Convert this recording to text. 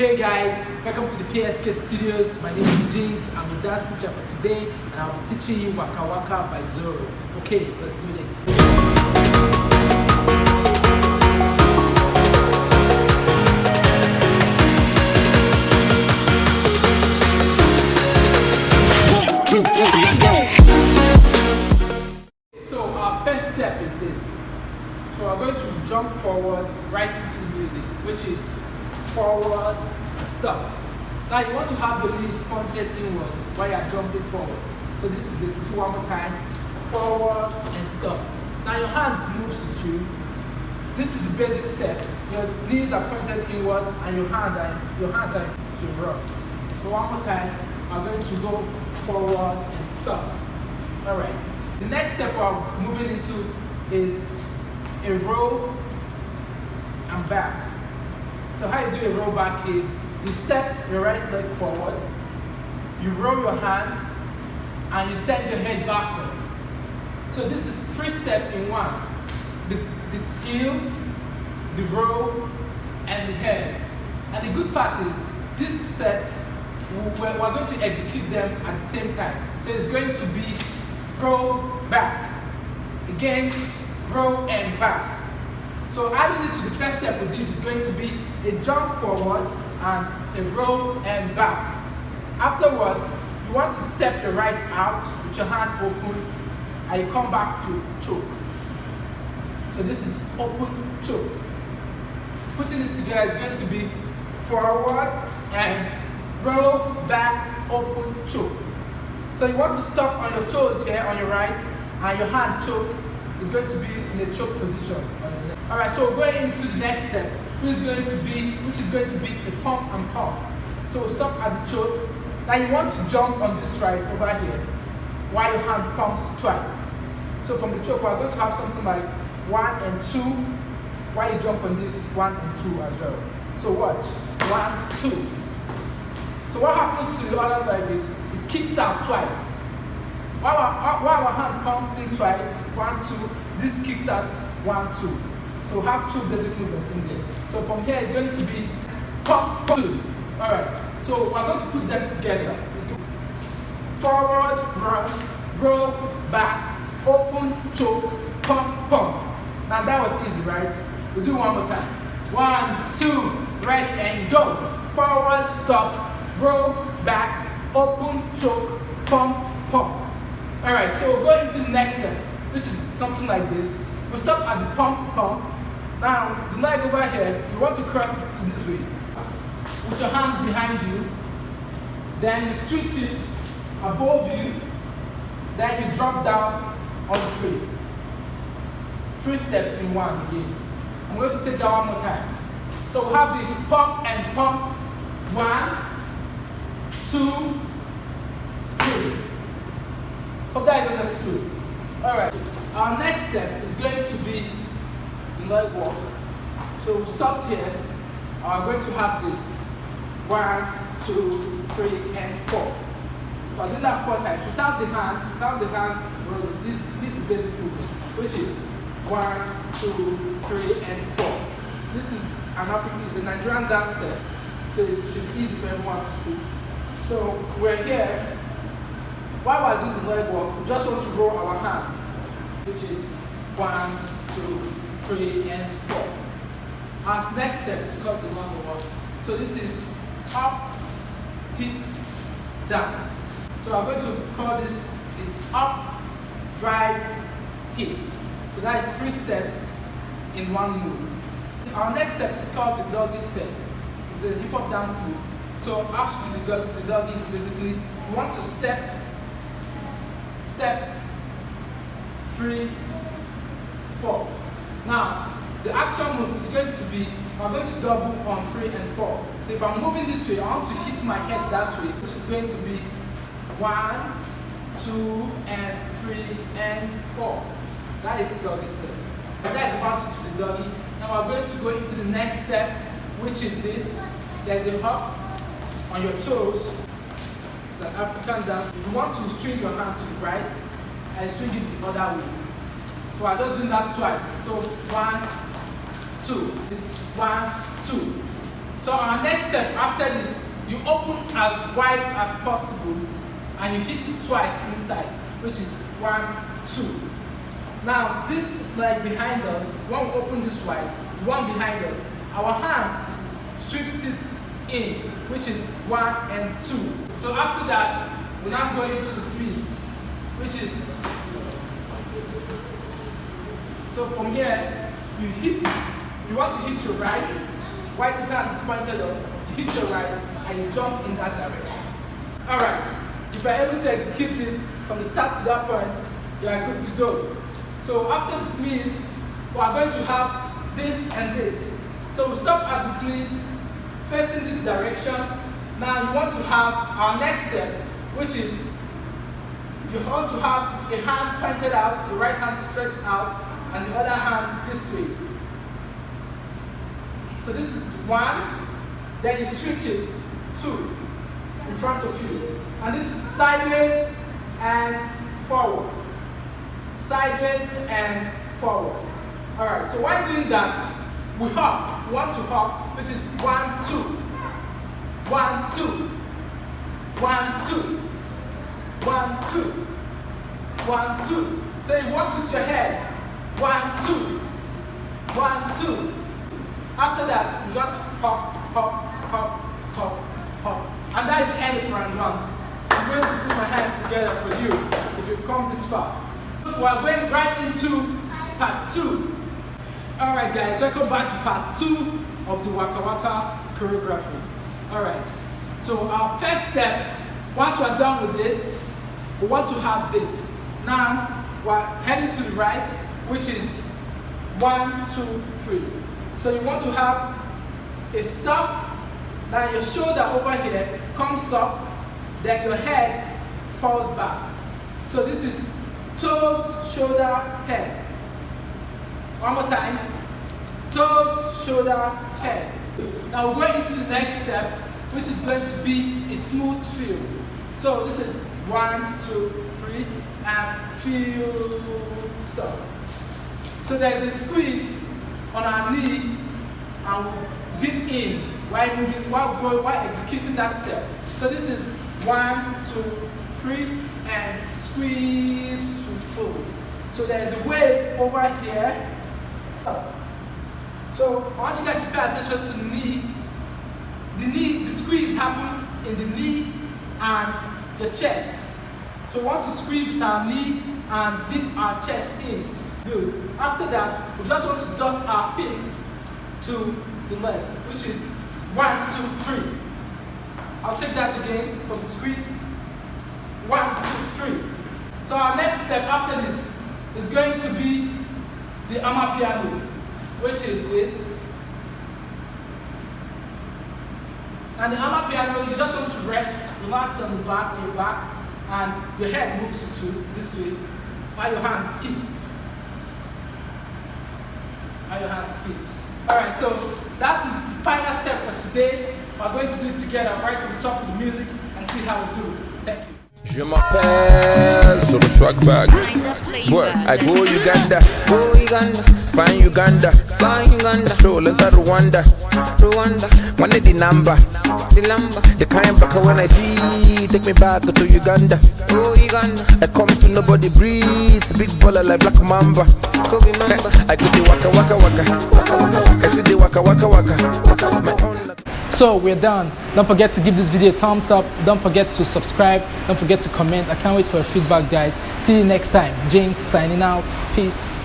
Hey guys, welcome to the PSK Studios. My name is Jinnxx. I'm your dance teacher for today and I'll be teaching you Waka Waka by Zoro. Okay, let's do this. Let's go! So our first step is this. So we're going to jump forward right into the music, which is forward and stop. Now you want to have the knees pointed inwards while you're jumping forward. So this is it. Do one more time. Forward and stop. Now your hand moves with you. This is the basic step. Your knees are pointed inward and your hands are to rock. So one more time. I'm going to go forward and stop. Alright. The next step we're moving into is a roll and back. So how you do a roll back is you step your right leg forward, you roll your hand, and you send your head backward. So this is 3 steps in one. The heel, the roll, and the head. And the good part is this step, we're going to execute them at the same time. So it's going to be roll back. Again, roll and back. So adding it to the first step we did is going to be a jump forward and a roll and back. Afterwards, you want to step your right out with your hand open and you come back to choke. So this is open choke. Putting it together is going to be forward and roll back, open choke. So you want to stop on your toes here on your right and your hand choke is going to be in a choke position. Alright, so we're going into the next step, which is going to be a pump and pump. So we'll stop at the choke. Now you want to jump on this right over here while your hand pumps twice. So from the choke we're going to have something like 1 and 2 while you jump on this 1 and 2 as well. So watch. 1, 2. So what happens to the other leg is it kicks out twice. While our hand pumps in twice, 1, 2, this kicks out 1, 2. So we have 2 basic movements in there. So from here it's going to be pump, pump, 2. Alright, so we're going to put them together. Let's go. Forward, run, roll, back, open, choke, pump, pump. Now that was easy, right? We'll do one more time. 1, 2, ready and go. Forward, stop, roll, back, open, choke, pump, pump. Alright, so we'll go into the next step, which is something like this. We'll stop at the pump, pump. Now, the leg over here, you want to cross it to this way. With your hands behind you, then you switch it above you, then you drop down on the tree. 3 steps in one again. I'm going to take that one more time. So we'll have the pump and pump. 1, 2, 3. Hope that is understood. Alright, our next step is going to be the leg walk. So we stopped here. I'm going to have this 1, 2, 3, and 4. So I'll do that 4 times without the hand, this is the basic movement, which is 1, 2, 3, and 4. This is it's a Nigerian dance step, so it should be easy for everyone to do. So we're here. While we're doing the leg walk, we just want to roll our hands, which is 1, 2, 3, and 4. Our next step is called the long walk. So this is up, hit, down. So I'm going to call this the up, drive, hit. So that is 3 steps in one move. Our next step is called the doggy step. It's a hip hop dance move. So after the doggy is basically you want to step, 3, 4. Now, the actual move is going to be, I'm going to double on 3 and 4. So if I'm moving this way, I want to hit my head that way, which is going to be 1, 2, and 3, and 4. That is the doggy step. And that is about it to the doggy. Now we're going to go into the next step, which is this. There's a hop on your toes. It's an African dance. If you want to swing your hand to the right, I swing it the other way. So I'm just doing that twice. So 1, 2. 1, 2. So our next step after this, you open as wide as possible and you hit it twice inside, which is 1, 2. Now this leg behind us, when we open this wide, the one behind us, our hands sweeps it in, which is 1 and 2. So after that, we now go into the squeeze, which is, so from here, you want to hit your right, while this hand is pointed up, you hit your right, and you jump in that direction. Alright, if you're able to execute this from the start to that point, you are good to go. So after the squeeze, we are going to have this and this. So we stop at the squeeze, facing this direction. Now you want to have our next step, which is you want to have a hand pointed out, the right hand stretched out, and the other hand this way. So this is 1, then you switch it 2 in front of you. And this is sideways and forward. Sideways and forward. Alright, so while doing that, we hop. We want to hop, which is 1, 2. 1, 2. 1, 2. 1, 2. 1, 2. So you want to put your head. 1, 2. 1, 2. After that, you just hop, hop, hop, hop, hop. And that is the end of round 1. I'm going to put my hands together for you if you've come this far. We are going right into part 2. Alright guys, welcome back to part 2 of the Waka Waka choreography. Alright, so our first step, once we're done with this, we want to have this. Now, we're heading to the right, which is 1, 2, 3. So you want to have a stop, now your shoulder over here comes up, then your head falls back. So this is toes, shoulder, head. One more time. Toes, shoulder, head. Now we're going into the next step, which is going to be a smooth feel. So this is 1, 2, 3, and feel, stop. So there's a squeeze on our knee, and we dip in while moving, while executing that step. So this is 1, 2, 3, and squeeze to pull. So there's a wave over here. So I want you guys to pay attention to the knee. The squeeze happens in the knee and the chest. So we want to squeeze with our knee and dip our chest in. Good. After that, we just want to dust our feet to the left, which is 1, 2, 3. I'll take that again from the squeeze. 1, 2, 3. So our next step after this is going to be the amapiano, which is this. And the amapiano, you just want to rest, relax on the back, on your back, and your head moves to this way, while your hand skips. Alright, so that is the final step for today. We're going to do it together right from the top of the music and see how we do. Thank you. Je m'appelle Zoro swag bag. Boy, I go Uganda. Find Uganda. Stroll into Rwanda. One of the number. The kind back when I see, take me back to Uganda. I come to nobody breathes. Big baller like Black Mamba. I do the waka waka waka. I do the waka waka waka. So we're done. Don't forget to give this video a thumbs up. Don't forget to subscribe. Don't forget to comment. I can't wait for your feedback, guys. See you next time. Jinnxx signing out. Peace.